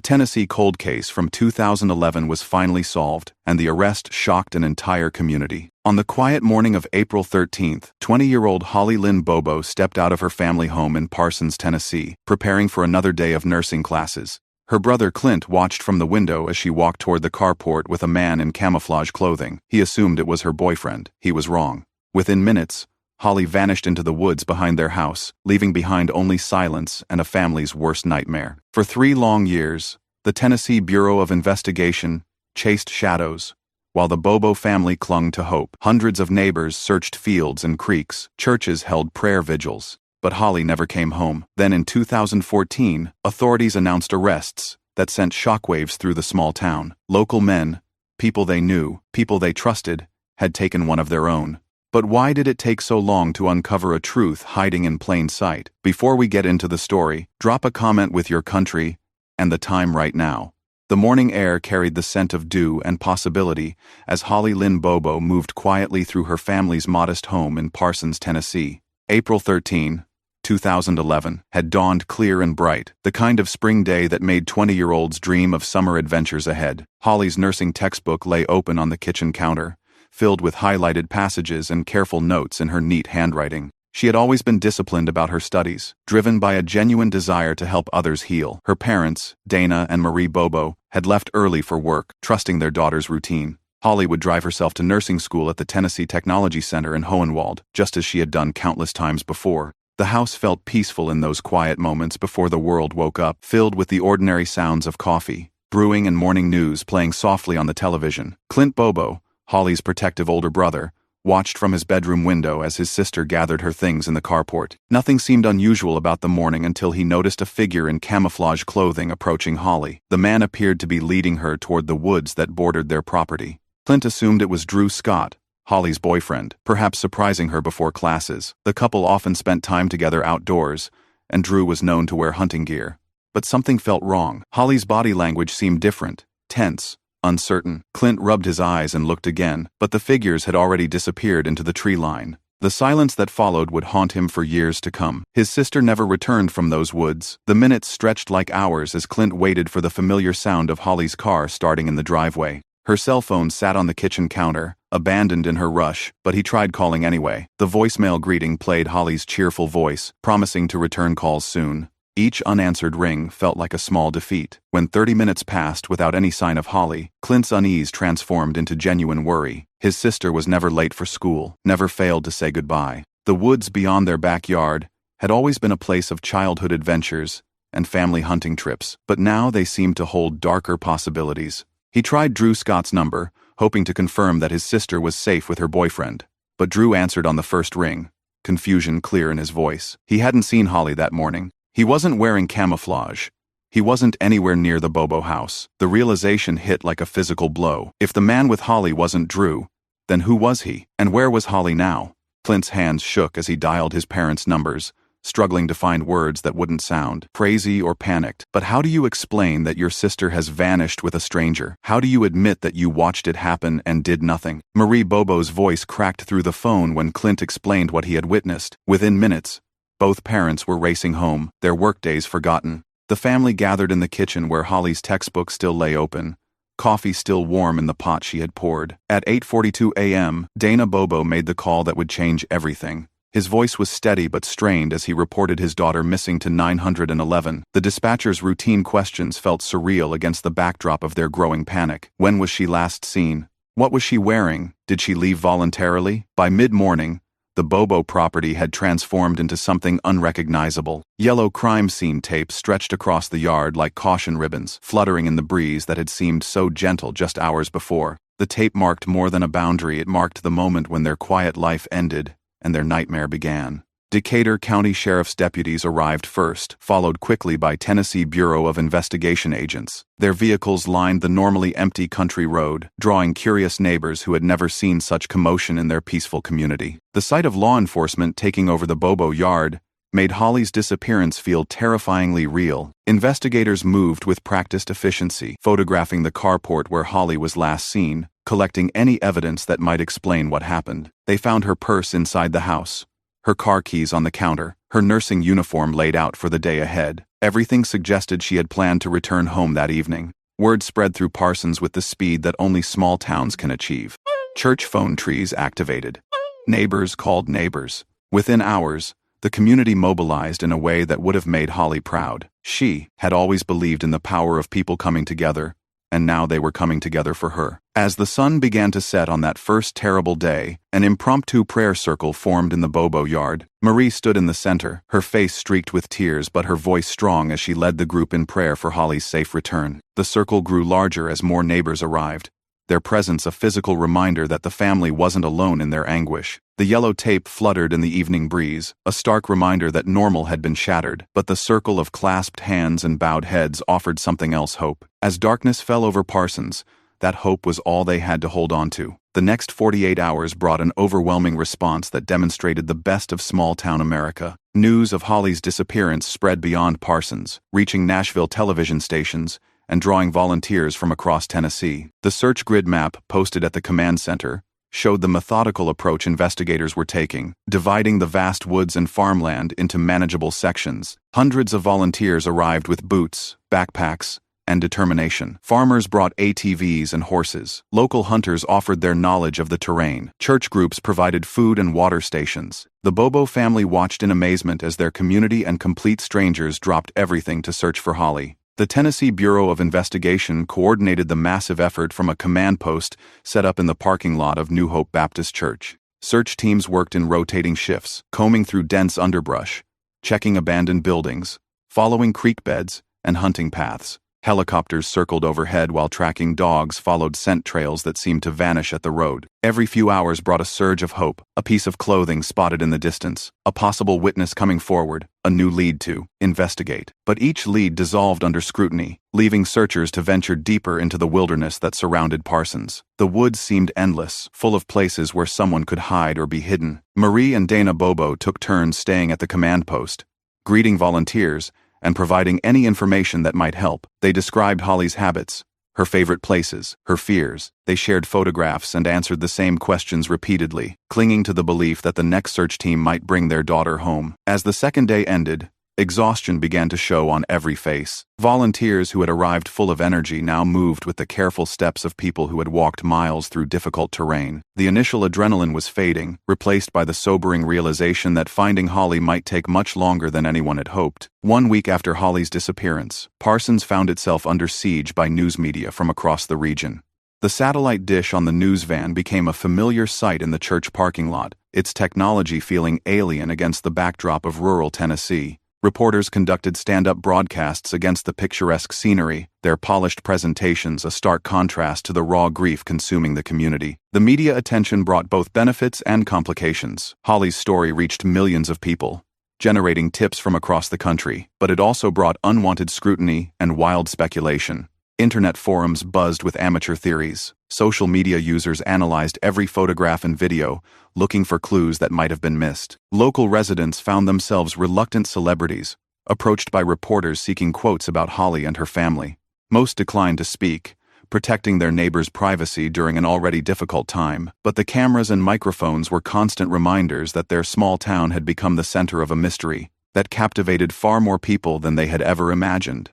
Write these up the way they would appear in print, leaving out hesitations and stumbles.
Tennessee cold case from 2011 was finally solved, and the arrest shocked an entire community. On the quiet morning of April 13, 20-year-old Holly Lynn Bobo stepped out of her family home in Parsons, Tennessee, preparing for another day of nursing classes. Her brother Clint watched from the window as she walked toward the carport with a man in camouflage clothing. He assumed it was her boyfriend. He was wrong. Within minutes, Holly vanished into the woods behind their house, leaving behind only silence and a family's worst nightmare. For 3 long years, the Tennessee Bureau of Investigation chased shadows, while the Bobo family clung to hope. Hundreds of neighbors searched fields and creeks, churches held prayer vigils, but Holly never came home. Then in 2014, authorities announced arrests that sent shockwaves through the small town. Local men, people they knew, people they trusted, had taken one of their own. But why did it take so long to uncover a truth hiding in plain sight? Before we get into the story, drop a comment with your country and the time right now. The morning air carried the scent of dew and possibility as Holly Lynn Bobo moved quietly through her family's modest home in Parsons, Tennessee. April 13, 2011, had dawned clear and bright, the kind of spring day that made 20-year-olds dream of summer adventures ahead. Holly's nursing textbook lay open on the kitchen counter, filled with highlighted passages and careful notes in her neat handwriting. She had always been disciplined about her studies, driven by a genuine desire to help others heal. Her parents, Dana and Marie Bobo, had left early for work, trusting their daughter's routine. Holly would drive herself to nursing school at the Tennessee Technology Center in Hohenwald, just as she had done countless times before. The house felt peaceful in those quiet moments before the world woke up, filled with the ordinary sounds of coffee, brewing and morning news playing softly on the television. Clint Bobo, Holly's protective older brother, watched from his bedroom window as his sister gathered her things in the carport. Nothing seemed unusual about the morning until he noticed a figure in camouflage clothing approaching Holly. The man appeared to be leading her toward the woods that bordered their property. Clint assumed it was Drew Scott, Holly's boyfriend, perhaps surprising her before classes. The couple often spent time together outdoors, and Drew was known to wear hunting gear. But something felt wrong. Holly's body language seemed different, tense, uncertain. Clint rubbed his eyes and looked again, but the figures had already disappeared into the tree line. The silence that followed would haunt him for years to come. His sister never returned from those woods. The minutes stretched like hours as Clint waited for the familiar sound of Holly's car starting in the driveway. Her cell phone sat on the kitchen counter, abandoned in her rush, but he tried calling anyway. The voicemail greeting played Holly's cheerful voice, promising to return calls soon. Each unanswered ring felt like a small defeat. When 30 minutes passed without any sign of Holly, Clint's unease transformed into genuine worry. His sister was never late for school, never failed to say goodbye. The woods beyond their backyard had always been a place of childhood adventures and family hunting trips, but now they seemed to hold darker possibilities. He tried Drew Scott's number, hoping to confirm that his sister was safe with her boyfriend, but Drew answered on the first ring, confusion clear in his voice. He hadn't seen Holly that morning. He wasn't wearing camouflage. He wasn't anywhere near the Bobo house. The realization hit like a physical blow. If the man with Holly wasn't Drew, then who was he? And where was Holly now? Clint's hands shook as he dialed his parents' numbers, struggling to find words that wouldn't sound crazy or panicked. But how do you explain that your sister has vanished with a stranger? How do you admit that you watched it happen and did nothing? Marie Bobo's voice cracked through the phone when Clint explained what he had witnessed. Within minutes, both parents were racing home, their workdays forgotten. The family gathered in the kitchen where Holly's textbook still lay open, coffee still warm in the pot she had poured. At 8:42 a.m., Dana Bobo made the call that would change everything. His voice was steady but strained as he reported his daughter missing to 911. The dispatcher's routine questions felt surreal against the backdrop of their growing panic. When was she last seen? What was she wearing? Did she leave voluntarily? By mid-morning, the Bobo property had transformed into something unrecognizable. Yellow crime scene tape stretched across the yard like caution ribbons, fluttering in the breeze that had seemed so gentle just hours before. The tape marked more than a boundary. It marked the moment when their quiet life ended and their nightmare began. Decatur County Sheriff's deputies arrived first, followed quickly by Tennessee Bureau of Investigation agents. Their vehicles lined the normally empty country road, drawing curious neighbors who had never seen such commotion in their peaceful community. The sight of law enforcement taking over the Bobo yard made Holly's disappearance feel terrifyingly real. Investigators moved with practiced efficiency, photographing the carport where Holly was last seen, collecting any evidence that might explain what happened. They found her purse inside the house, her car keys on the counter, her nursing uniform laid out for the day ahead. Everything suggested she had planned to return home that evening. Word spread through Parsons with the speed that only small towns can achieve. Church phone trees activated. Neighbors called neighbors. Within hours, the community mobilized in a way that would have made Holly proud. She had always believed in the power of people coming together, and now they were coming together for her. As the sun began to set on that first terrible day, an impromptu prayer circle formed in the Bobo yard. Marie stood in the center, her face streaked with tears but her voice strong as she led the group in prayer for Holly's safe return. The circle grew larger as more neighbors arrived, their presence a physical reminder that the family wasn't alone in their anguish. The yellow tape fluttered in the evening breeze, a stark reminder that normal had been shattered, but the circle of clasped hands and bowed heads offered something else: hope. As darkness fell over Parsons, that hope was all they had to hold on to. The next 48 hours brought an overwhelming response that demonstrated the best of small-town America. News of Holly's disappearance spread beyond Parsons, reaching Nashville television stations and drawing volunteers from across Tennessee. The search grid map posted at the command center showed the methodical approach investigators were taking, dividing the vast woods and farmland into manageable sections. Hundreds of volunteers arrived with boots, backpacks, and determination. Farmers brought ATVs and horses. Local hunters offered their knowledge of the terrain. Church groups provided food and water stations. The Bobo family watched in amazement as their community and complete strangers dropped everything to search for Holly. The Tennessee Bureau of Investigation coordinated the massive effort from a command post set up in the parking lot of New Hope Baptist Church. Search teams worked in rotating shifts, combing through dense underbrush, checking abandoned buildings, following creek beds, and hunting paths. Helicopters circled overhead while tracking dogs followed scent trails that seemed to vanish at the road. Every few hours brought a surge of hope, a piece of clothing spotted in the distance, a possible witness coming forward, a new lead to investigate. But each lead dissolved under scrutiny, leaving searchers to venture deeper into the wilderness that surrounded Parsons. The woods seemed endless, full of places where someone could hide or be hidden. Marie and Dana Bobo took turns staying at the command post, greeting volunteers, and providing any information that might help. They described Holly's habits, her favorite places, her fears. They shared photographs and answered the same questions repeatedly, clinging to the belief that the next search team might bring their daughter home. As the second day ended, exhaustion began to show on every face. Volunteers who had arrived full of energy now moved with the careful steps of people who had walked miles through difficult terrain. The initial adrenaline was fading, replaced by the sobering realization that finding Holly might take much longer than anyone had hoped. 1 week after Holly's disappearance, Parsons found itself under siege by news media from across the region. The satellite dish on the news van became a familiar sight in the church parking lot, its technology feeling alien against the backdrop of rural Tennessee. Reporters conducted stand-up broadcasts against the picturesque scenery, their polished presentations a stark contrast to the raw grief consuming the community. The media attention brought both benefits and complications. Holly's story reached millions of people, generating tips from across the country, but it also brought unwanted scrutiny and wild speculation. Internet forums buzzed with amateur theories. Social media users analyzed every photograph and video, looking for clues that might have been missed. Local residents found themselves reluctant celebrities, approached by reporters seeking quotes about Holly and her family. Most declined to speak, protecting their neighbors' privacy during an already difficult time, but the cameras and microphones were constant reminders that their small town had become the center of a mystery that captivated far more people than they had ever imagined.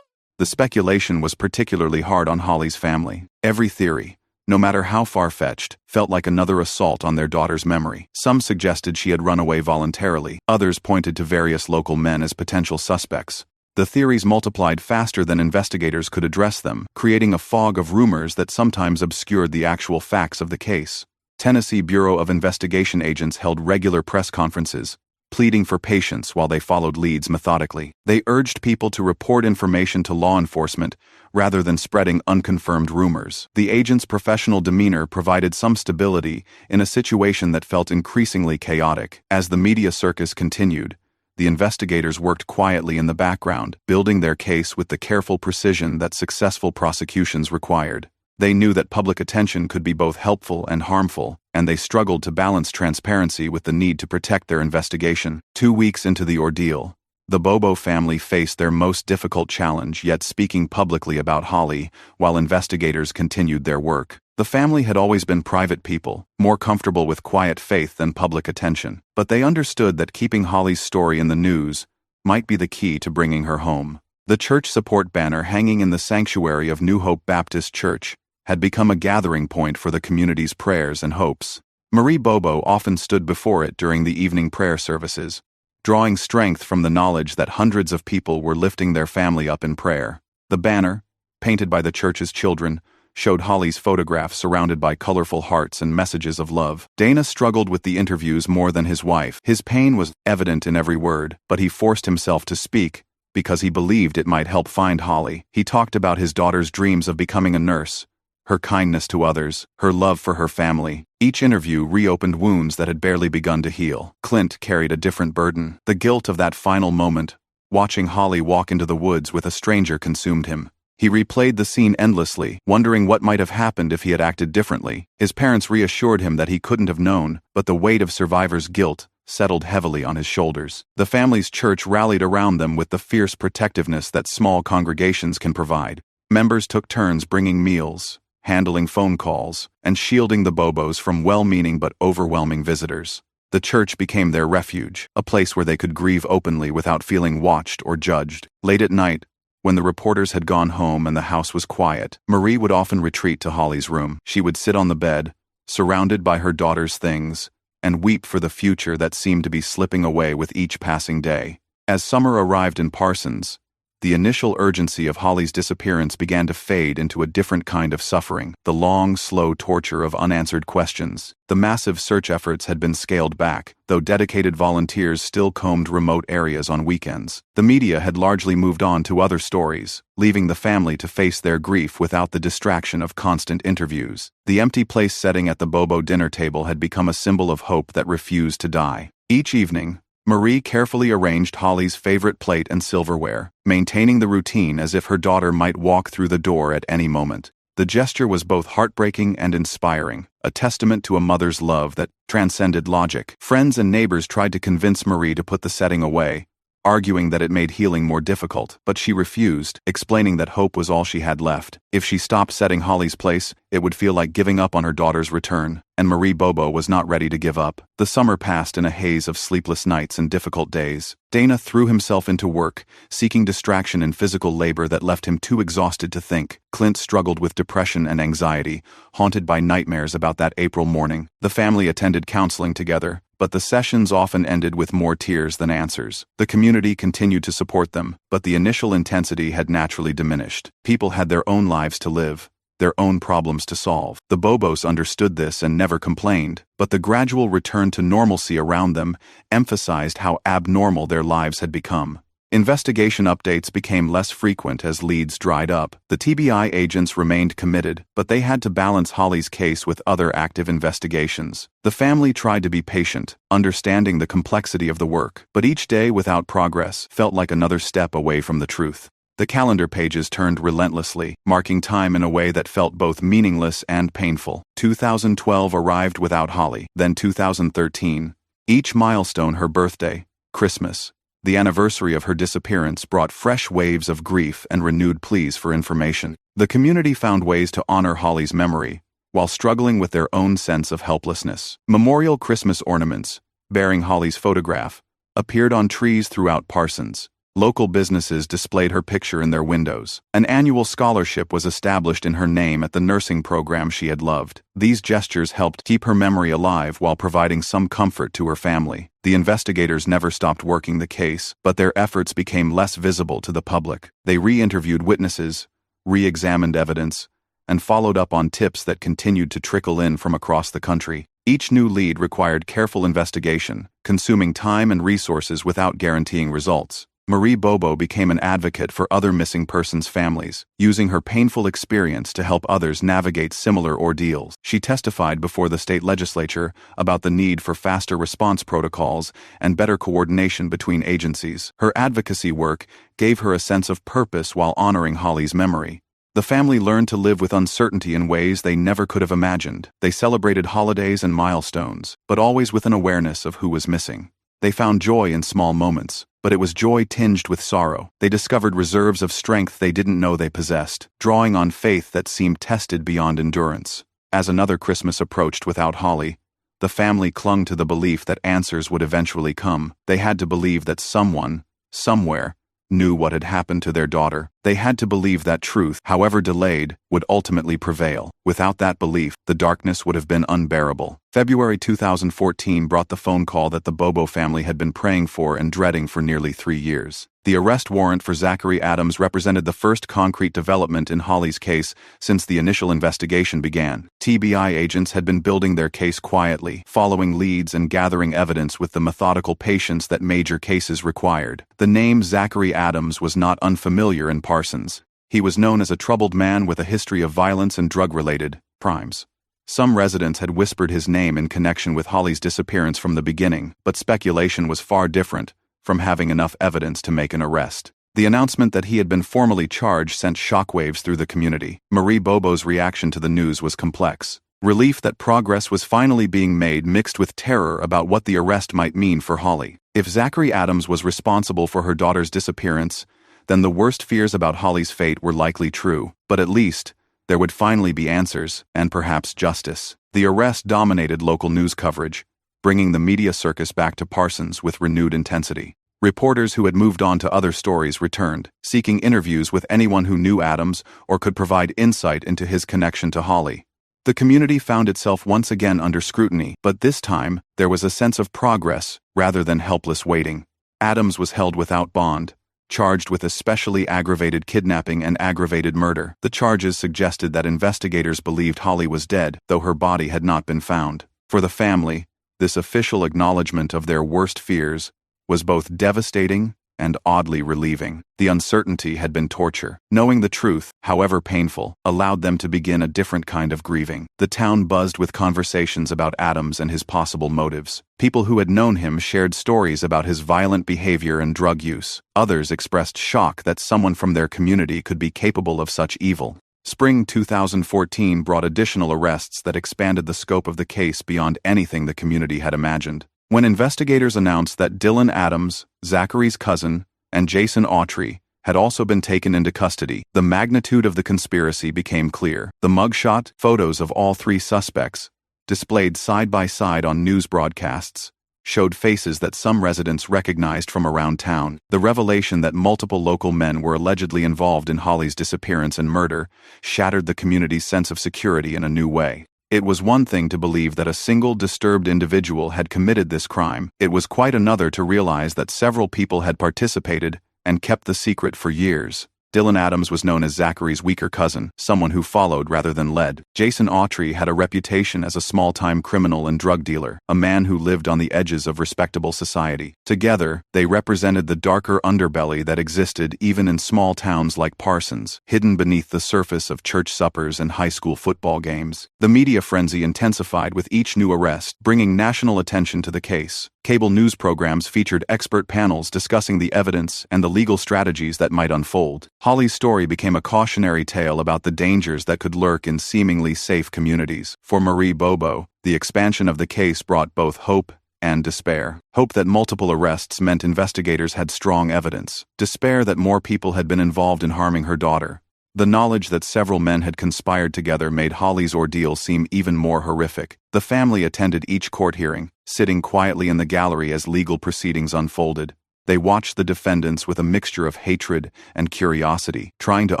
The speculation was particularly hard on Holly's family. Every theory, no matter how far-fetched, felt like another assault on their daughter's memory. Some suggested she had run away voluntarily. Others pointed to various local men as potential suspects. The theories multiplied faster than investigators could address them, creating a fog of rumors that sometimes obscured the actual facts of the case. Tennessee Bureau of Investigation agents held regular press conferences, pleading for patience while they followed leads methodically. They urged people to report information to law enforcement rather than spreading unconfirmed rumors. The agents' professional demeanor provided some stability in a situation that felt increasingly chaotic. As the media circus continued, the investigators worked quietly in the background, building their case with the careful precision that successful prosecutions required. They knew that public attention could be both helpful and harmful, and they struggled to balance transparency with the need to protect their investigation. 2 weeks into the ordeal, The Bobo family faced their most difficult challenge yet speaking publicly about Holly, while investigators continued their work. The family had always been private people, more comfortable with quiet faith than public attention. But they understood that keeping Holly's story in the news might be the key to bringing her home. The church support banner hanging in the sanctuary of New Hope Baptist Church had become a gathering point for the community's prayers and hopes. Marie Bobo often stood before it during the evening prayer services, drawing strength from the knowledge that hundreds of people were lifting their family up in prayer. The banner, painted by the church's children, showed Holly's photograph surrounded by colorful hearts and messages of love. Dana struggled with the interviews more than his wife. His pain was evident in every word, but he forced himself to speak because he believed it might help find Holly. He talked about his daughter's dreams of becoming a nurse, her kindness to others, her love for her family. Each interview reopened wounds that had barely begun to heal. Clint carried a different burden. The guilt of that final moment, watching Holly walk into the woods with a stranger, consumed him. He replayed the scene endlessly, wondering what might have happened if he had acted differently. His parents reassured him that he couldn't have known, but the weight of survivor's guilt settled heavily on his shoulders. The family's church rallied around them with the fierce protectiveness that small congregations can provide. Members took turns bringing meals, handling phone calls, and shielding the Bobos from well-meaning but overwhelming visitors. The church became their refuge, a place where they could grieve openly without feeling watched or judged. Late at night, when the reporters had gone home and the house was quiet, Marie would often retreat to Holly's room. She would sit on the bed, surrounded by her daughter's things, and weep for the future that seemed to be slipping away with each passing day. As summer arrived in Parsons, the initial urgency of Holly's disappearance began to fade into a different kind of suffering, the long, slow torture of unanswered questions. The massive search efforts had been scaled back, though dedicated volunteers still combed remote areas on weekends. The media had largely moved on to other stories, leaving the family to face their grief without the distraction of constant interviews. The empty place setting at the Bobo dinner table had become a symbol of hope that refused to die. Each evening, Marie carefully arranged Holly's favorite plate and silverware, maintaining the routine as if her daughter might walk through the door at any moment. The gesture was both heartbreaking and inspiring, a testament to a mother's love that transcended logic. Friends and neighbors tried to convince Marie to put the setting away, arguing that it made healing more difficult, but she refused, explaining that hope was all she had left. If she stopped setting Holly's place, it would feel like giving up on her daughter's return, and Marie Bobo was not ready to give up. The summer passed in a haze of sleepless nights and difficult days. Dana threw himself into work, seeking distraction in physical labor that left him too exhausted to think. Clint struggled with depression and anxiety, haunted by nightmares about that April morning. The family attended counseling together, but the sessions often ended with more tears than answers. The community continued to support them, but the initial intensity had naturally diminished. People had their own lives to live, their own problems to solve. The Bobos understood this and never complained, but the gradual return to normalcy around them emphasized how abnormal their lives had become. Investigation updates became less frequent as leads dried up. The TBI agents remained committed, but they had to balance Holly's case with other active investigations. The family tried to be patient, understanding the complexity of the work, but each day without progress felt like another step away from the truth. The calendar pages turned relentlessly, marking time in a way that felt both meaningless and painful. 2012 arrived without Holly, then 2013. Each milestone, her birthday, Christmas, the anniversary of her disappearance, brought fresh waves of grief and renewed pleas for information. The community found ways to honor Holly's memory, while struggling with their own sense of helplessness. Memorial Christmas ornaments, bearing Holly's photograph, appeared on trees throughout Parsons. Local businesses displayed her picture in their windows. An annual scholarship was established in her name at the nursing program she had loved. These gestures helped keep her memory alive while providing some comfort to her family. The investigators never stopped working the case, but their efforts became less visible to the public. They re-interviewed witnesses, re-examined evidence, and followed up on tips that continued to trickle in from across the country. Each new lead required careful investigation, consuming time and resources without guaranteeing results. Marie Bobo became an advocate for other missing persons' families, using her painful experience to help others navigate similar ordeals. She testified before the state legislature about the need for faster response protocols and better coordination between agencies. Her advocacy work gave her a sense of purpose while honoring Holly's memory. The family learned to live with uncertainty in ways they never could have imagined. They celebrated holidays and milestones, but always with an awareness of who was missing. They found joy in small moments, but it was joy tinged with sorrow. They discovered reserves of strength they didn't know they possessed, drawing on faith that seemed tested beyond endurance. As another Christmas approached without Holly, the family clung to the belief that answers would eventually come. They had to believe that someone, somewhere, knew what had happened to their daughter. They had to believe that truth, however delayed, would ultimately prevail. Without that belief, the darkness would have been unbearable. February 2014 brought the phone call that the Bobo family had been praying for and dreading for nearly 3 years. The arrest warrant for Zachary Adams represented the first concrete development in Holly's case since the initial investigation began. TBI agents had been building their case quietly, following leads and gathering evidence with the methodical patience that major cases required. The name Zachary Adams was not unfamiliar in Parsons. He was known as a troubled man with a history of violence and drug-related crimes. Some residents had whispered his name in connection with Holly's disappearance from the beginning, but speculation was far different from having enough evidence to make an arrest. The announcement that he had been formally charged sent shockwaves through the community. Marie Bobo's reaction to the news was complex. Relief that progress was finally being made mixed with terror about what the arrest might mean for Holly. If Zachary Adams was responsible for her daughter's disappearance, then the worst fears about Holly's fate were likely true, but at least, there would finally be answers, and perhaps justice. The arrest dominated local news coverage, bringing the media circus back to Parsons with renewed intensity. Reporters who had moved on to other stories returned, seeking interviews with anyone who knew Adams or could provide insight into his connection to Holly. The community found itself once again under scrutiny, but this time, there was a sense of progress rather than helpless waiting. Adams was held without bond, charged with especially aggravated kidnapping and aggravated murder. The charges suggested that investigators believed Holly was dead, though her body had not been found. For the family, this official acknowledgement of their worst fears was both devastating and oddly relieving. The uncertainty had been torture. Knowing the truth, however painful, allowed them to begin a different kind of grieving. The town buzzed with conversations about Adams and his possible motives. People who had known him shared stories about his violent behavior and drug use. Others expressed shock that someone from their community could be capable of such evil. Spring 2014 brought additional arrests that expanded the scope of the case beyond anything the community had imagined. When investigators announced that Dylan Adams, Zachary's cousin, and Jason Autry had also been taken into custody, the magnitude of the conspiracy became clear. The mugshot photos of all three suspects, displayed side by side on news broadcasts, showed faces that some residents recognized from around town. The revelation that multiple local men were allegedly involved in Holly's disappearance and murder shattered the community's sense of security in a new way. It was one thing to believe that a single disturbed individual had committed this crime. It was quite another to realize that several people had participated and kept the secret for years. Dylan Adams was known as Zachary's weaker cousin, someone who followed rather than led. Jason Autry had a reputation as a small-time criminal and drug dealer, a man who lived on the edges of respectable society. Together, they represented the darker underbelly that existed even in small towns like Parsons, hidden beneath the surface of church suppers and high school football games. The media frenzy intensified with each new arrest, bringing national attention to the case. Cable news programs featured expert panels discussing the evidence and the legal strategies that might unfold. Holly's story became a cautionary tale about the dangers that could lurk in seemingly safe communities. For Marie Bobo, the expansion of the case brought both hope and despair. Hope that multiple arrests meant investigators had strong evidence. Despair that more people had been involved in harming her daughter. The knowledge that several men had conspired together made Holly's ordeal seem even more horrific. The family attended each court hearing, sitting quietly in the gallery as legal proceedings unfolded. They watched the defendants with a mixture of hatred and curiosity, trying to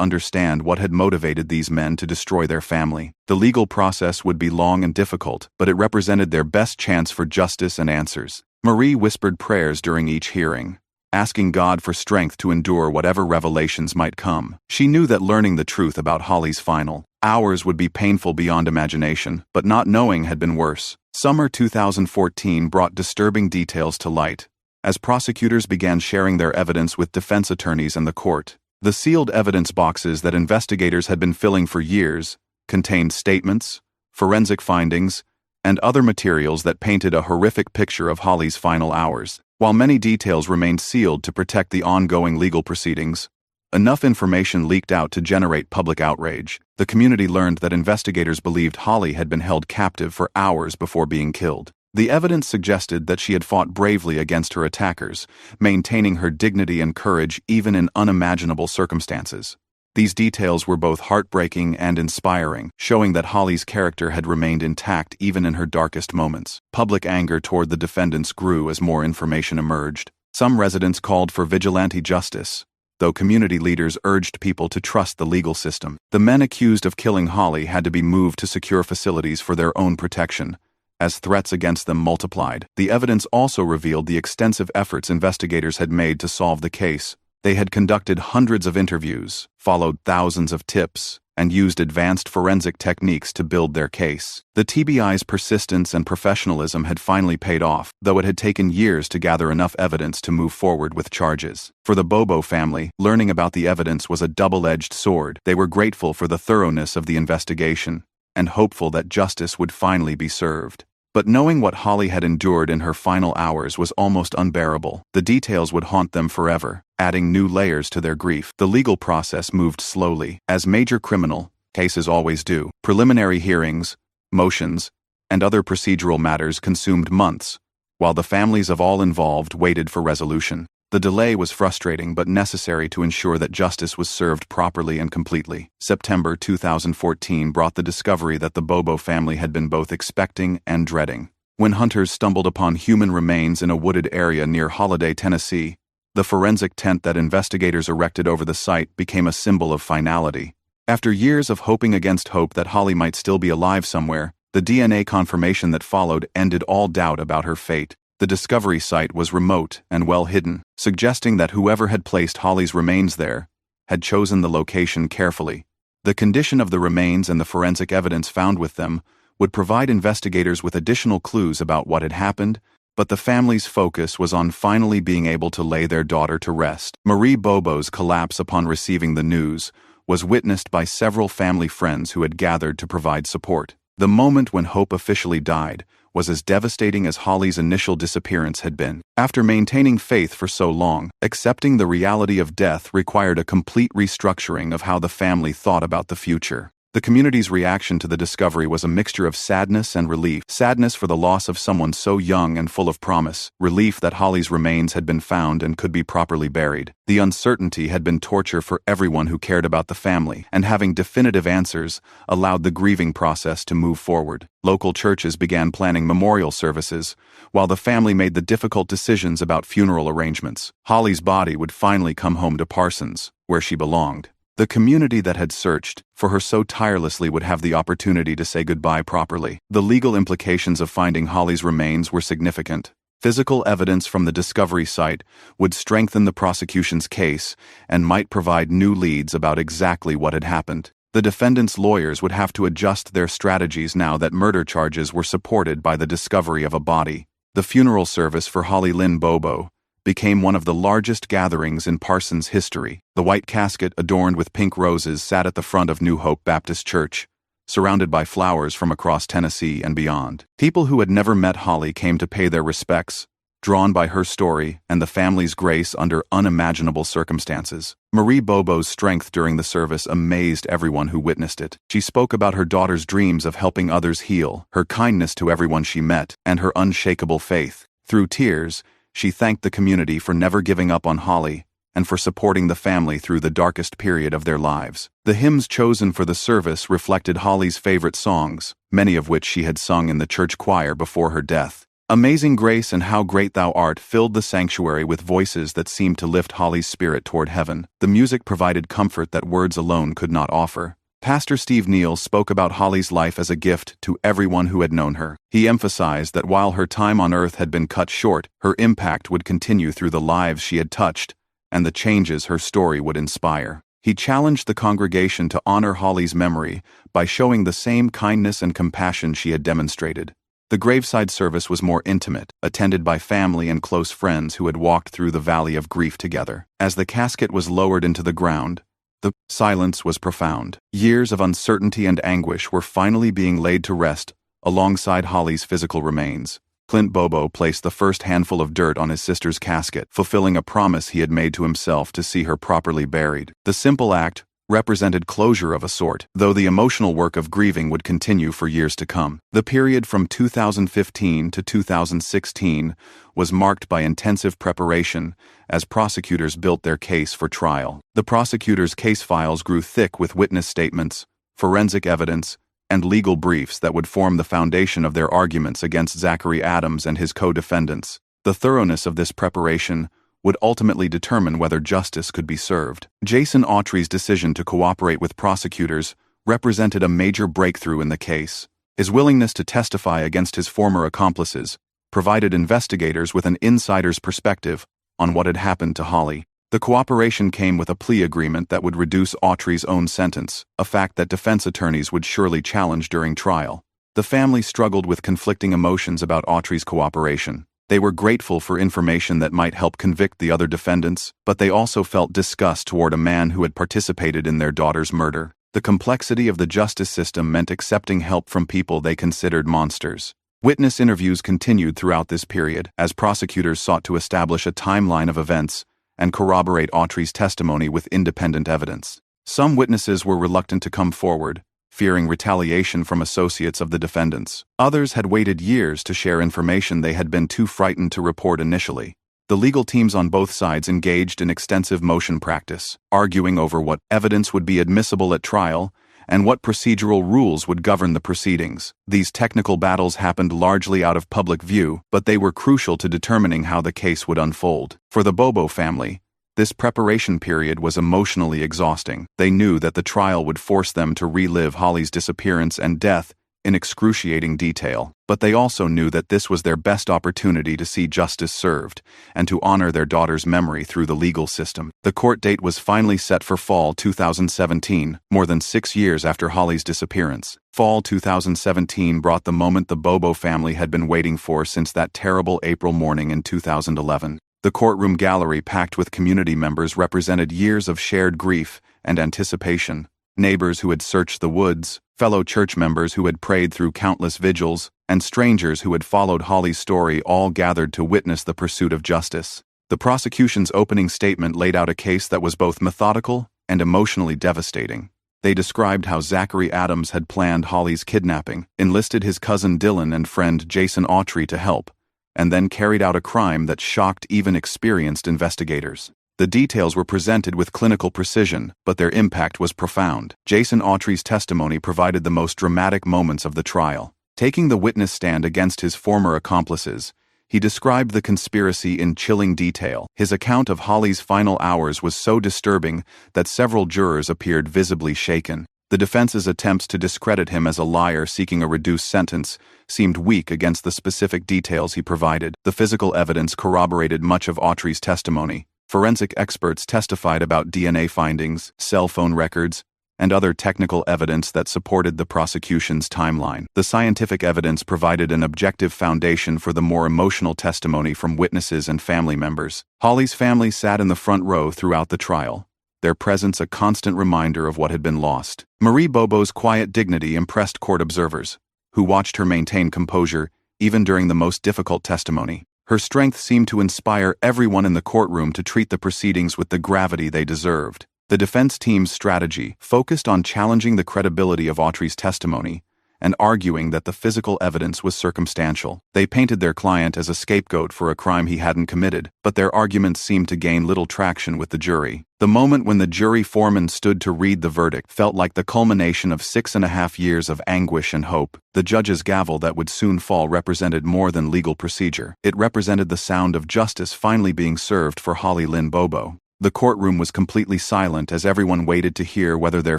understand what had motivated these men to destroy their family. The legal process would be long and difficult, but it represented their best chance for justice and answers. Marie whispered prayers during each hearing, asking God for strength to endure whatever revelations might come. She knew that learning the truth about Holly's final hours would be painful beyond imagination, but not knowing had been worse. Summer 2014 brought disturbing details to light. As prosecutors began sharing their evidence with defense attorneys and the court, the sealed evidence boxes that investigators had been filling for years contained statements, forensic findings, and other materials that painted a horrific picture of Holly's final hours. While many details remained sealed to protect the ongoing legal proceedings, enough information leaked out to generate public outrage. The community learned that investigators believed Holly had been held captive for hours before being killed. The evidence suggested that she had fought bravely against her attackers, maintaining her dignity and courage even in unimaginable circumstances. These details were both heartbreaking and inspiring, showing that Holly's character had remained intact even in her darkest moments. Public anger toward the defendants grew as more information emerged. Some residents called for vigilante justice, though community leaders urged people to trust the legal system. The men accused of killing Holly had to be moved to secure facilities for their own protection. As threats against them multiplied, the evidence also revealed the extensive efforts investigators had made to solve the case. They had conducted hundreds of interviews, followed thousands of tips, and used advanced forensic techniques to build their case. The TBI's persistence and professionalism had finally paid off, though it had taken years to gather enough evidence to move forward with charges. For the Bobo family, learning about the evidence was a double-edged sword. They were grateful for the thoroughness of the investigation, and hopeful that justice would finally be served. But knowing what Holly had endured in her final hours was almost unbearable. The details would haunt them forever, adding new layers to their grief. The legal process moved slowly, as major criminal cases always do. Preliminary hearings, motions, and other procedural matters consumed months, while the families of all involved waited for resolution. The delay was frustrating but necessary to ensure that justice was served properly and completely. September 2014 brought the discovery that the Bobo family had been both expecting and dreading. When hunters stumbled upon human remains in a wooded area near Holiday, Tennessee, the forensic tent that investigators erected over the site became a symbol of finality. After years of hoping against hope that Holly might still be alive somewhere, the DNA confirmation that followed ended all doubt about her fate. The discovery site was remote and well hidden, suggesting that whoever had placed Holly's remains there had chosen the location carefully. The condition of the remains and the forensic evidence found with them would provide investigators with additional clues about what had happened, but the family's focus was on finally being able to lay their daughter to rest. Marie Bobo's collapse upon receiving the news was witnessed by several family friends who had gathered to provide support. The moment when hope officially died was as devastating as Holly's initial disappearance had been. After maintaining faith for so long, accepting the reality of death required a complete restructuring of how the family thought about the future. The community's reaction to the discovery was a mixture of sadness and relief. Sadness for the loss of someone so young and full of promise, relief that Holly's remains had been found and could be properly buried. The uncertainty had been torture for everyone who cared about the family, and having definitive answers allowed the grieving process to move forward. Local churches began planning memorial services, while the family made the difficult decisions about funeral arrangements. Holly's body would finally come home to Parsons, where she belonged. The community that had searched for her so tirelessly would have the opportunity to say goodbye properly. The legal implications of finding Holly's remains were significant. Physical evidence from the discovery site would strengthen the prosecution's case and might provide new leads about exactly what had happened. The defendants' lawyers would have to adjust their strategies now that murder charges were supported by the discovery of a body. The funeral service for Holly Lynn Bobo became one of the largest gatherings in Parsons' history. The white casket adorned with pink roses sat at the front of New Hope Baptist Church, surrounded by flowers from across Tennessee and beyond. People who had never met Holly came to pay their respects, drawn by her story and the family's grace under unimaginable circumstances. Marie Bobo's strength during the service amazed everyone who witnessed it. She spoke about her daughter's dreams of helping others heal, her kindness to everyone she met, and her unshakable faith. Through tears, she thanked the community for never giving up on Holly and for supporting the family through the darkest period of their lives. The hymns chosen for the service reflected Holly's favorite songs, many of which she had sung in the church choir before her death. Amazing Grace and How Great Thou Art filled the sanctuary with voices that seemed to lift Holly's spirit toward heaven. The music provided comfort that words alone could not offer. Pastor Steve Neal spoke about Holly's life as a gift to everyone who had known her. He emphasized that while her time on earth had been cut short, her impact would continue through the lives she had touched and the changes her story would inspire. He challenged the congregation to honor Holly's memory by showing the same kindness and compassion she had demonstrated. The graveside service was more intimate, attended by family and close friends who had walked through the valley of grief together. As the casket was lowered into the ground, the silence was profound. Years of uncertainty and anguish were finally being laid to rest alongside Holly's physical remains. Clint Bobo placed the first handful of dirt on his sister's casket, fulfilling a promise he had made to himself to see her properly buried. The simple act represented closure of a sort, though the emotional work of grieving would continue for years to come. The period from 2015 to 2016 was marked by intensive preparation as prosecutors built their case for trial. The prosecutors' case files grew thick with witness statements, forensic evidence, and legal briefs that would form the foundation of their arguments against Zachary Adams and his co-defendants. The thoroughness of this preparation would ultimately determine whether justice could be served. Jason Autry's decision to cooperate with prosecutors represented a major breakthrough in the case. His willingness to testify against his former accomplices provided investigators with an insider's perspective on what had happened to Holly. The cooperation came with a plea agreement that would reduce Autry's own sentence, a fact that defense attorneys would surely challenge during trial. The family struggled with conflicting emotions about Autry's cooperation. They were grateful for information that might help convict the other defendants, but they also felt disgust toward a man who had participated in their daughter's murder. The complexity of the justice system meant accepting help from people they considered monsters. Witness interviews continued throughout this period, as prosecutors sought to establish a timeline of events and corroborate Autry's testimony with independent evidence. Some witnesses were reluctant to come forward, fearing retaliation from associates of the defendants. Others had waited years to share information they had been too frightened to report initially. The legal teams on both sides engaged in extensive motion practice, arguing over what evidence would be admissible at trial and what procedural rules would govern the proceedings. These technical battles happened largely out of public view, but they were crucial to determining how the case would unfold. For the Bobo family, this preparation period was emotionally exhausting. They knew that the trial would force them to relive Holly's disappearance and death in excruciating detail, but they also knew that this was their best opportunity to see justice served and to honor their daughter's memory through the legal system. The court date was finally set for fall 2017, more than 6 years after Holly's disappearance. Fall 2017 brought the moment the Bobo family had been waiting for since that terrible April morning in 2011. The courtroom gallery, packed with community members, represented years of shared grief and anticipation. Neighbors who had searched the woods, fellow church members who had prayed through countless vigils, and strangers who had followed Holly's story all gathered to witness the pursuit of justice. The prosecution's opening statement laid out a case that was both methodical and emotionally devastating. They described how Zachary Adams had planned Holly's kidnapping, enlisted his cousin Dylan and friend Jason Autry to help, and then carried out a crime that shocked even experienced investigators. The details were presented with clinical precision, but their impact was profound. Jason Autry's testimony provided the most dramatic moments of the trial. Taking the witness stand against his former accomplices, he described the conspiracy in chilling detail. His account of Holly's final hours was so disturbing that several jurors appeared visibly shaken. The defense's attempts to discredit him as a liar seeking a reduced sentence seemed weak against the specific details he provided. The physical evidence corroborated much of Autry's testimony. Forensic experts testified about DNA findings, cell phone records, and other technical evidence that supported the prosecution's timeline. The scientific evidence provided an objective foundation for the more emotional testimony from witnesses and family members. Holly's family sat in the front row throughout the trial, their presence a constant reminder of what had been lost. Marie Bobo's quiet dignity impressed court observers, who watched her maintain composure even during the most difficult testimony. Her strength seemed to inspire everyone in the courtroom to treat the proceedings with the gravity they deserved. The defense team's strategy focused on challenging the credibility of Autry's testimony and arguing that the physical evidence was circumstantial. They painted their client as a scapegoat for a crime he hadn't committed, but their arguments seemed to gain little traction with the jury. The moment when the jury foreman stood to read the verdict felt like the culmination of 6.5 years of anguish and hope. The judge's gavel that would soon fall represented more than legal procedure. It represented the sound of justice finally being served for Holly Lynn Bobo. The courtroom was completely silent as everyone waited to hear whether their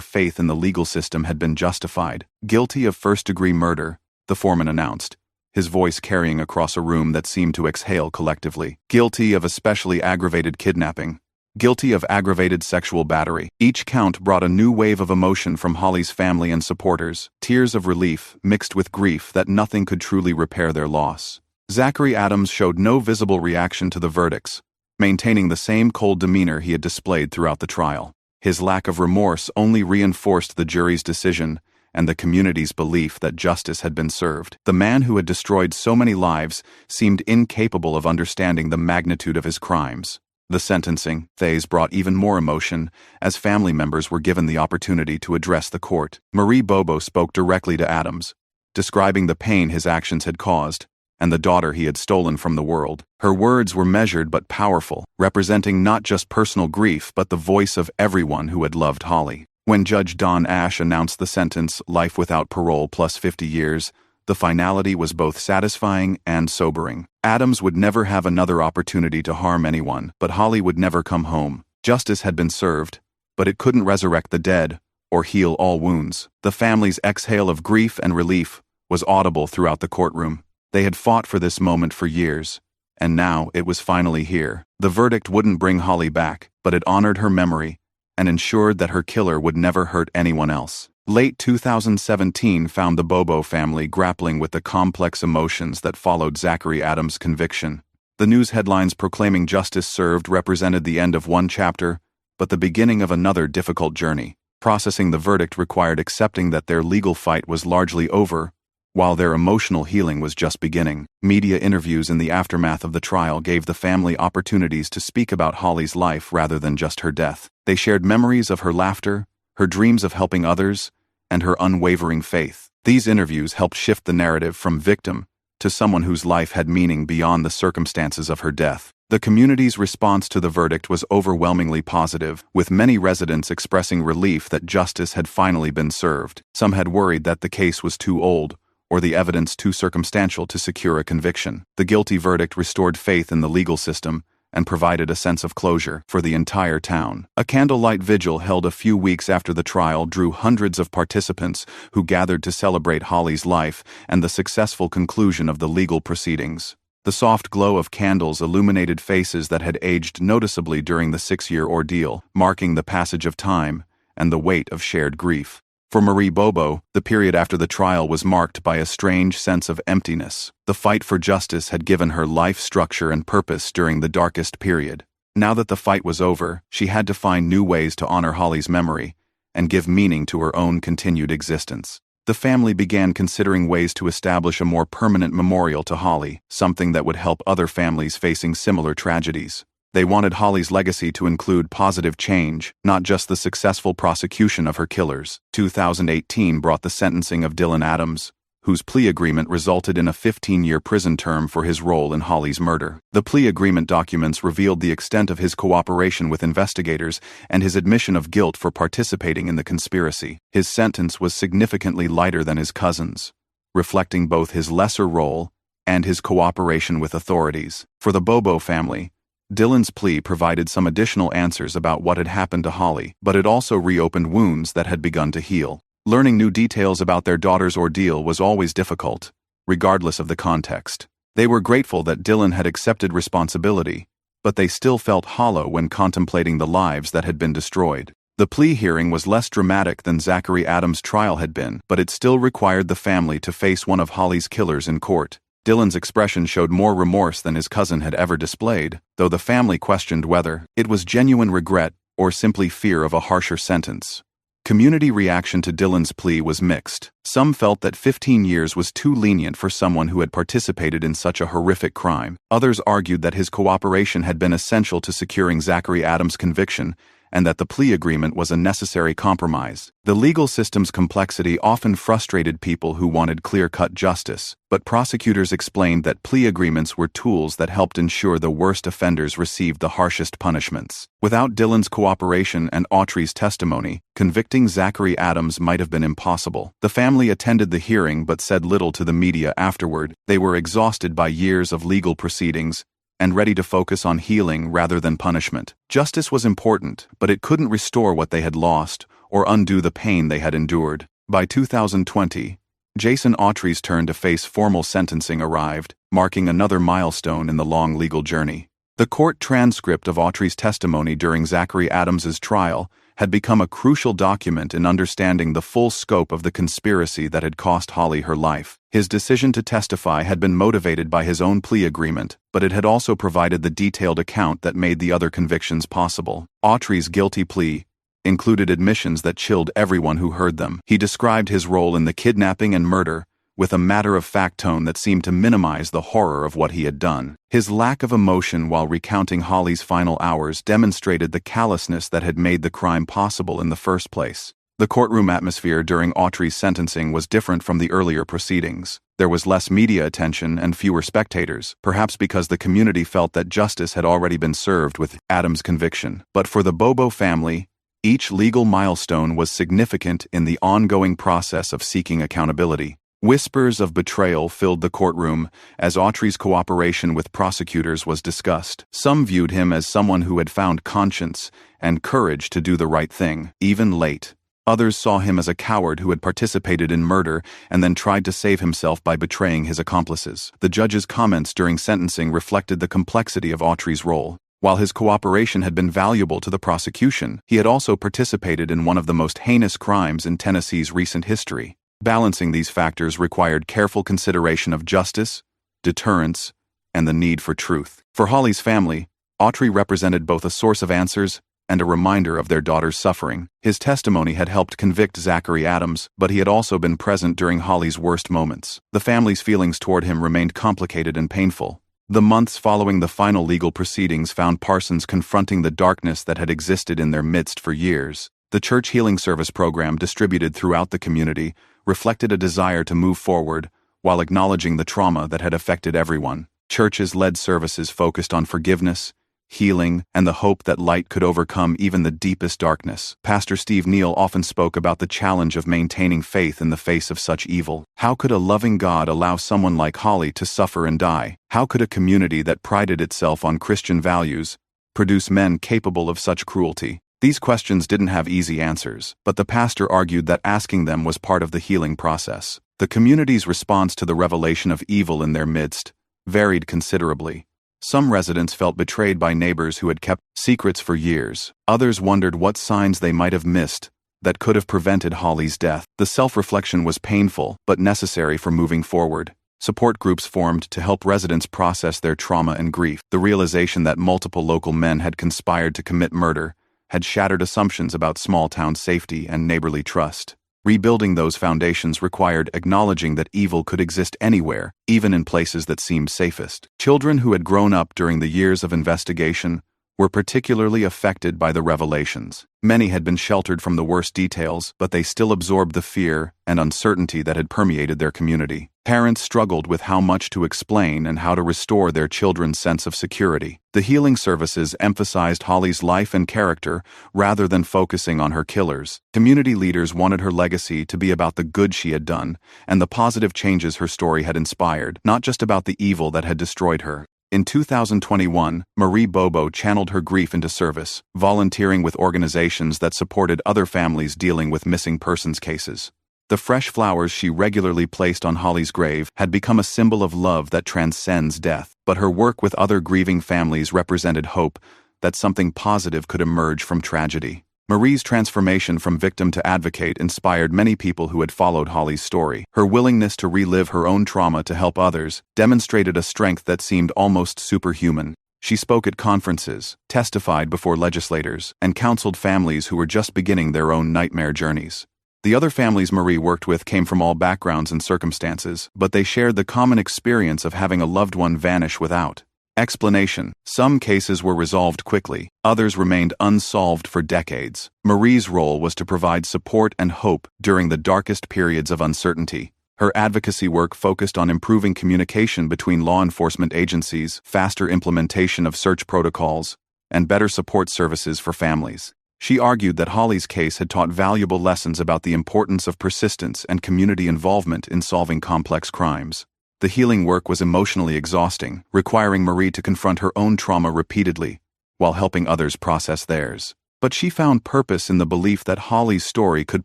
faith in the legal system had been justified. Guilty of first-degree murder, the foreman announced, his voice carrying across a room that seemed to exhale collectively. Guilty of especially aggravated kidnapping. Guilty of aggravated sexual battery. Each count brought a new wave of emotion from Holly's family and supporters, tears of relief mixed with grief that nothing could truly repair their loss. Zachary Adams showed no visible reaction to the verdicts, maintaining the same cold demeanor he had displayed throughout the trial. His lack of remorse only reinforced the jury's decision and the community's belief that justice had been served. The man who had destroyed so many lives seemed incapable of understanding the magnitude of his crimes. The sentencing phase brought even more emotion, as family members were given the opportunity to address the court. Marie Bobo spoke directly to Adams, describing the pain his actions had caused, and the daughter he had stolen from the world. Her words were measured but powerful, representing not just personal grief but the voice of everyone who had loved Holly. When Judge Don Ash announced the sentence, life without parole plus 50 years, the finality was both satisfying and sobering. Adams would never have another opportunity to harm anyone, but Holly would never come home. Justice had been served, but it couldn't resurrect the dead or heal all wounds. The family's exhale of grief and relief was audible throughout the courtroom. They had fought for this moment for years, and now it was finally here. The verdict wouldn't bring Holly back, but it honored her memory and ensured that her killer would never hurt anyone else. Late 2017 found the Bobo family grappling with the complex emotions that followed Zachary Adams' conviction. The news headlines proclaiming justice served represented the end of one chapter, but the beginning of another difficult journey. Processing the verdict required accepting that their legal fight was largely over, while their emotional healing was just beginning. Media interviews in the aftermath of the trial gave the family opportunities to speak about Holly's life rather than just her death. They shared memories of her laughter, her dreams of helping others, and her unwavering faith. These interviews helped shift the narrative from victim to someone whose life had meaning beyond the circumstances of her death. The community's response to the verdict was overwhelmingly positive, with many residents expressing relief that justice had finally been served. Some had worried that the case was too old, or the evidence too circumstantial to secure a conviction. The guilty verdict restored faith in the legal system and provided a sense of closure for the entire town. A candlelight vigil held a few weeks after the trial drew hundreds of participants who gathered to celebrate Holly's life and the successful conclusion of the legal proceedings. The soft glow of candles illuminated faces that had aged noticeably during the 6-year ordeal, marking the passage of time and the weight of shared grief. For Marie Bobo, the period after the trial was marked by a strange sense of emptiness. The fight for justice had given her life structure and purpose during the darkest period. Now that the fight was over, she had to find new ways to honor Holly's memory and give meaning to her own continued existence. The family began considering ways to establish a more permanent memorial to Holly, something that would help other families facing similar tragedies. They wanted Holly's legacy to include positive change, not just the successful prosecution of her killers. 2018 brought the sentencing of Dylan Adams, whose plea agreement resulted in a 15-year prison term for his role in Holly's murder. The plea agreement documents revealed the extent of his cooperation with investigators and his admission of guilt for participating in the conspiracy. His sentence was significantly lighter than his cousin's, reflecting both his lesser role and his cooperation with authorities. For the Bobo family, Dylan's plea provided some additional answers about what had happened to Holly, but it also reopened wounds that had begun to heal. Learning new details about their daughter's ordeal was always difficult, regardless of the context. They were grateful that Dylan had accepted responsibility, but they still felt hollow when contemplating the lives that had been destroyed. The plea hearing was less dramatic than Zachary Adams' trial had been, but it still required the family to face one of Holly's killers in court. Dylan's expression showed more remorse than his cousin had ever displayed, though the family questioned whether it was genuine regret or simply fear of a harsher sentence. Community reaction to Dylan's plea was mixed. Some felt that 15 years was too lenient for someone who had participated in such a horrific crime. Others argued that his cooperation had been essential to securing Zachary Adams' conviction, and that the plea agreement was a necessary compromise. The legal system's complexity often frustrated people who wanted clear-cut justice, but prosecutors explained that plea agreements were tools that helped ensure the worst offenders received the harshest punishments. Without Dylan's cooperation and Autry's testimony, convicting Zachary Adams might have been impossible. The family attended the hearing but said little to the media afterward. They were exhausted by years of legal proceedings and ready to focus on healing rather than punishment. Justice was important, but it couldn't restore what they had lost or undo the pain they had endured. By 2020, Jason Autry's turn to face formal sentencing arrived, marking another milestone in the long legal journey. The court transcript of Autry's testimony during Zachary Adams's trial had become a crucial document in understanding the full scope of the conspiracy that had cost Holly her life. His decision to testify had been motivated by his own plea agreement, but it had also provided the detailed account that made the other convictions possible. Autry's guilty plea included admissions that chilled everyone who heard them. He described his role in the kidnapping and murder, with a matter-of-fact tone that seemed to minimize the horror of what he had done. His lack of emotion while recounting Holly's final hours demonstrated the callousness that had made the crime possible in the first place. The courtroom atmosphere during Autry's sentencing was different from the earlier proceedings. There was less media attention and fewer spectators, perhaps because the community felt that justice had already been served with Adam's conviction. But for the Bobo family, each legal milestone was significant in the ongoing process of seeking accountability. Whispers of betrayal filled the courtroom as Autry's cooperation with prosecutors was discussed. Some viewed him as someone who had found conscience and courage to do the right thing, even late. Others saw him as a coward who had participated in murder and then tried to save himself by betraying his accomplices. The judge's comments during sentencing reflected the complexity of Autry's role. While his cooperation had been valuable to the prosecution, he had also participated in one of the most heinous crimes in Tennessee's recent history. Balancing these factors required careful consideration of justice, deterrence, and the need for truth. For Holly's family, Autry represented both a source of answers and a reminder of their daughter's suffering. His testimony had helped convict Zachary Adams, but he had also been present during Holly's worst moments. The family's feelings toward him remained complicated and painful. The months following the final legal proceedings found Parsons confronting the darkness that had existed in their midst for years. The church healing service program distributed throughout the community reflected a desire to move forward while acknowledging the trauma that had affected everyone. Churches led services focused on forgiveness, healing, and the hope that light could overcome even the deepest darkness. Pastor Steve Neal often spoke about the challenge of maintaining faith in the face of such evil. How could a loving God allow someone like Holly to suffer and die? How could a community that prided itself on Christian values produce men capable of such cruelty? These questions didn't have easy answers, but the pastor argued that asking them was part of the healing process. The community's response to the revelation of evil in their midst varied considerably. Some residents felt betrayed by neighbors who had kept secrets for years. Others wondered what signs they might have missed that could have prevented Holly's death. The self-reflection was painful, but necessary for moving forward. Support groups formed to help residents process their trauma and grief. The realization that multiple local men had conspired to commit murder had shattered assumptions about small-town safety and neighborly trust. Rebuilding those foundations required acknowledging that evil could exist anywhere, even in places that seemed safest. Children who had grown up during the years of investigation were particularly affected by the revelations. Many had been sheltered from the worst details, but they still absorbed the fear and uncertainty that had permeated their community. Parents struggled with how much to explain and how to restore their children's sense of security. The healing services emphasized Holly's life and character rather than focusing on her killers. Community leaders wanted her legacy to be about the good she had done and the positive changes her story had inspired, not just about the evil that had destroyed her. In 2021, Marie Bobo channeled her grief into service, volunteering with organizations that supported other families dealing with missing persons cases. The fresh flowers she regularly placed on Holly's grave had become a symbol of love that transcends death, but her work with other grieving families represented hope that something positive could emerge from tragedy. Marie's transformation from victim to advocate inspired many people who had followed Holly's story. Her willingness to relive her own trauma to help others demonstrated a strength that seemed almost superhuman. She spoke at conferences, testified before legislators, and counseled families who were just beginning their own nightmare journeys. The other families Marie worked with came from all backgrounds and circumstances, but they shared the common experience of having a loved one vanish without explanation. Some cases were resolved quickly, others remained unsolved for decades. Marie's role was to provide support and hope during the darkest periods of uncertainty. Her advocacy work focused on improving communication between law enforcement agencies, faster implementation of search protocols, and better support services for families. She argued that Holly's case had taught valuable lessons about the importance of persistence and community involvement in solving complex crimes. The healing work was emotionally exhausting, requiring Marie to confront her own trauma repeatedly, while helping others process theirs. But she found purpose in the belief that Holly's story could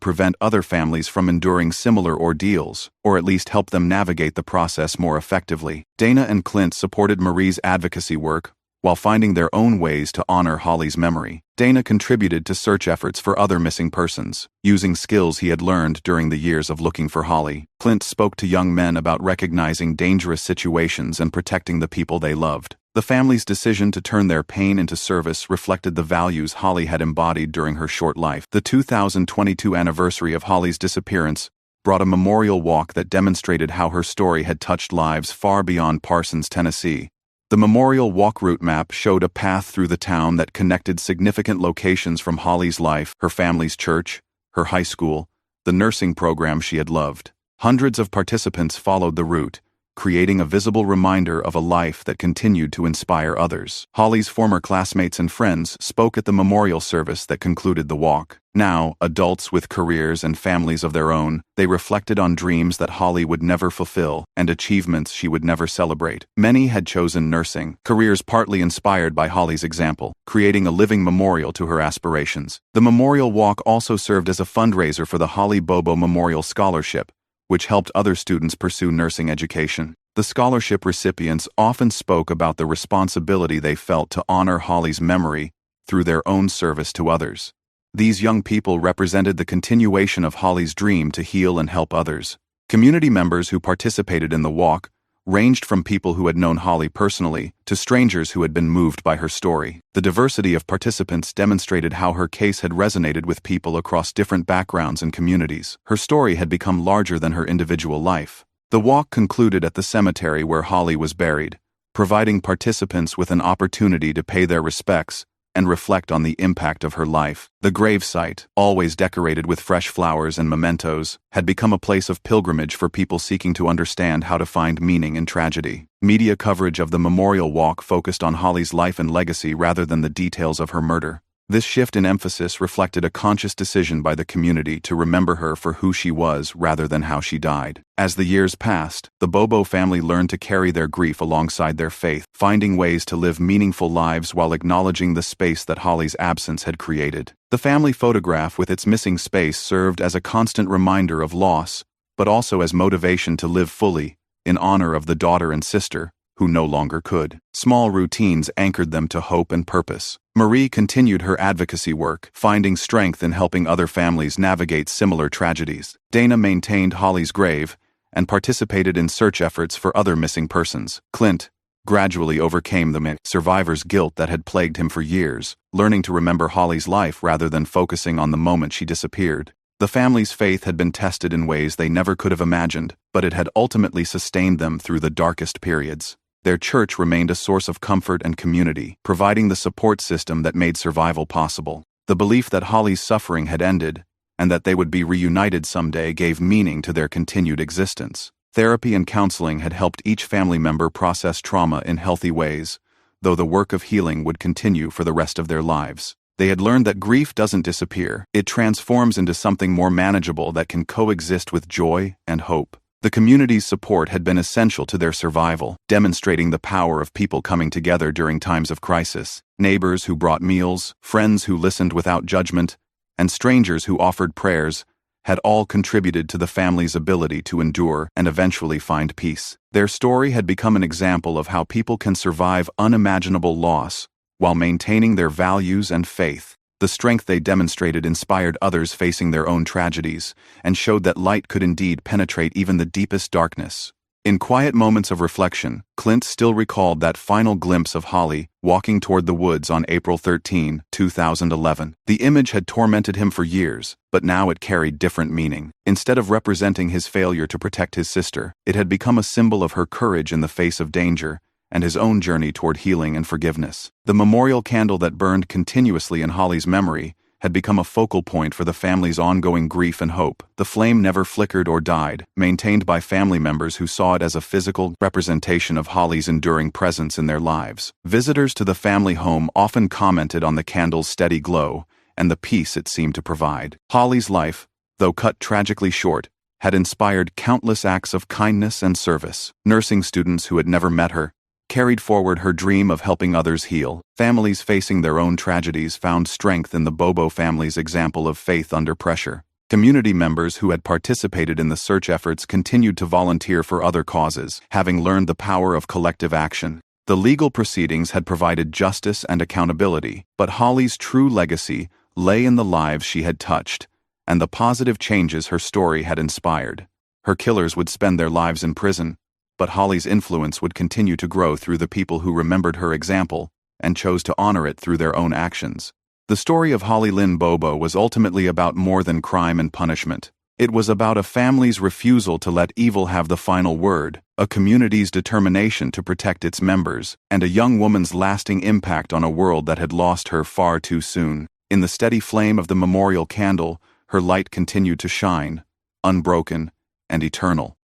prevent other families from enduring similar ordeals, or at least help them navigate the process more effectively. Dana and Clint supported Marie's advocacy work, while finding their own ways to honor Holly's memory. Dana contributed to search efforts for other missing persons, using skills he had learned during the years of looking for Holly. Clint spoke to young men about recognizing dangerous situations and protecting the people they loved. The family's decision to turn their pain into service reflected the values Holly had embodied during her short life. The 2022 anniversary of Holly's disappearance brought a memorial walk that demonstrated how her story had touched lives far beyond Parsons, Tennessee. The memorial walk route map showed a path through the town that connected significant locations from Holly's life, her family's church, her high school, the nursing program she had loved. Hundreds of participants followed the route, creating a visible reminder of a life that continued to inspire others. Holly's former classmates and friends spoke at the memorial service that concluded the walk. Now, adults with careers and families of their own, they reflected on dreams that Holly would never fulfill and achievements she would never celebrate. Many had chosen nursing, careers partly inspired by Holly's example, creating a living memorial to her aspirations. The memorial walk also served as a fundraiser for the Holly Bobo Memorial Scholarship, which helped other students pursue nursing education. The scholarship recipients often spoke about the responsibility they felt to honor Holly's memory through their own service to others. These young people represented the continuation of Holly's dream to heal and help others. Community members who participated in the walk ranged from people who had known Holly personally to strangers who had been moved by her story. The diversity of participants demonstrated how her case had resonated with people across different backgrounds and communities. Her story had become larger than her individual life. The walk concluded at the cemetery where Holly was buried, providing participants with an opportunity to pay their respects and reflect on the impact of her life. The gravesite, always decorated with fresh flowers and mementos, had become a place of pilgrimage for people seeking to understand how to find meaning in tragedy. Media coverage of the memorial walk focused on Holly's life and legacy rather than the details of her murder. This shift in emphasis reflected a conscious decision by the community to remember her for who she was rather than how she died. As the years passed, the Bobo family learned to carry their grief alongside their faith, finding ways to live meaningful lives while acknowledging the space that Holly's absence had created. The family photograph with its missing space served as a constant reminder of loss, but also as motivation to live fully, in honor of the daughter and sister who no longer could. Small routines anchored them to hope and purpose. Marie continued her advocacy work, finding strength in helping other families navigate similar tragedies. Dana maintained Holly's grave and participated in search efforts for other missing persons. Clint gradually overcame the survivor's guilt that had plagued him for years, learning to remember Holly's life rather than focusing on the moment she disappeared. The family's faith had been tested in ways they never could have imagined, but it had ultimately sustained them through the darkest periods. Their church remained a source of comfort and community, providing the support system that made survival possible. The belief that Holly's suffering had ended, and that they would be reunited someday gave meaning to their continued existence. Therapy and counseling had helped each family member process trauma in healthy ways, though the work of healing would continue for the rest of their lives. They had learned that grief doesn't disappear. It transforms into something more manageable that can coexist with joy and hope. The community's support had been essential to their survival, demonstrating the power of people coming together during times of crisis. Neighbors who brought meals, friends who listened without judgment, and strangers who offered prayers had all contributed to the family's ability to endure and eventually find peace. Their story had become an example of how people can survive unimaginable loss while maintaining their values and faith. The strength they demonstrated inspired others facing their own tragedies and showed that light could indeed penetrate even the deepest darkness. In quiet moments of reflection, Clint still recalled that final glimpse of Holly walking toward the woods on April 13, 2011. The image had tormented him for years, but now it carried different meaning. Instead of representing his failure to protect his sister, it had become a symbol of her courage in the face of danger and his own journey toward healing and forgiveness. The memorial candle that burned continuously in Holly's memory had become a focal point for the family's ongoing grief and hope. The flame never flickered or died, maintained by family members who saw it as a physical representation of Holly's enduring presence in their lives. Visitors to the family home often commented on the candle's steady glow and the peace it seemed to provide. Holly's life, though cut tragically short, had inspired countless acts of kindness and service. Nursing students who had never met her carried forward her dream of helping others heal. Families facing their own tragedies found strength in the Bobo family's example of faith under pressure. Community members who had participated in the search efforts continued to volunteer for other causes, having learned the power of collective action. The legal proceedings had provided justice and accountability, but Holly's true legacy lay in the lives she had touched and the positive changes her story had inspired. Her killers would spend their lives in prison, but Holly's influence would continue to grow through the people who remembered her example and chose to honor it through their own actions. The story of Holly Lynn Bobo was ultimately about more than crime and punishment. It was about a family's refusal to let evil have the final word, a community's determination to protect its members, and a young woman's lasting impact on a world that had lost her far too soon. In the steady flame of the memorial candle, her light continued to shine, unbroken and eternal.